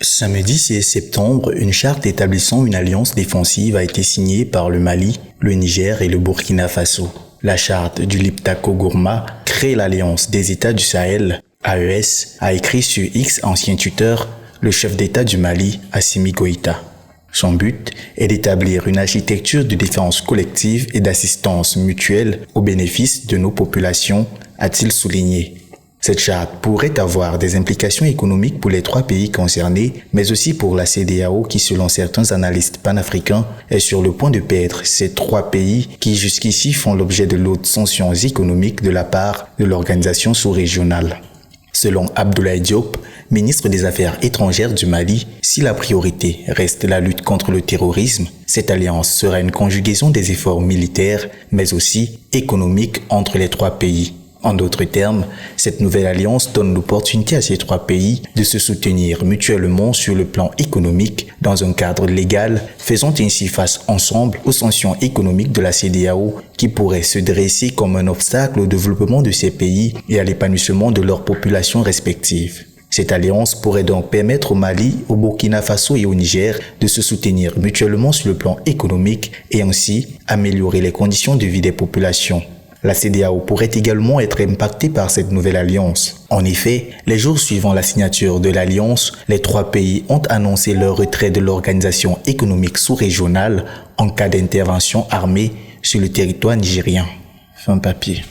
Samedi 6 septembre, une charte établissant une alliance défensive a été signée par le Mali, le Niger et le Burkina Faso. La charte du Liptako Gourma crée l'Alliance des États du Sahel, AES, a écrit sur X, ancien tuteur, le chef d'État du Mali, Assimi Goïta. Son but est d'établir une architecture de défense collective et d'assistance mutuelle au bénéfice de nos populations, a-t-il souligné. Cette charte pourrait avoir des implications économiques pour les trois pays concernés, mais aussi pour la CEDEAO qui, selon certains analystes panafricains, est sur le point de perdre ces trois pays qui jusqu'ici font l'objet de lourdes sanctions économiques de la part de l'organisation sous-régionale. Selon Abdoulaye Diop, ministre des Affaires étrangères du Mali, si la priorité reste la lutte contre le terrorisme, cette alliance sera une conjugaison des efforts militaires, mais aussi économiques entre les trois pays. En d'autres termes, cette nouvelle alliance donne l'opportunité à ces trois pays de se soutenir mutuellement sur le plan économique dans un cadre légal, faisant ainsi face ensemble aux sanctions économiques de la CEDEAO qui pourraient se dresser comme un obstacle au développement de ces pays et à l'épanouissement de leurs populations respectives. Cette alliance pourrait donc permettre au Mali, au Burkina Faso et au Niger de se soutenir mutuellement sur le plan économique et ainsi améliorer les conditions de vie des populations. La CEDEAO pourrait également être impactée par cette nouvelle alliance. En effet, les jours suivant la signature de l'alliance, les trois pays ont annoncé leur retrait de l'organisation économique sous-régionale en cas d'intervention armée sur le territoire nigérien. Fin papier.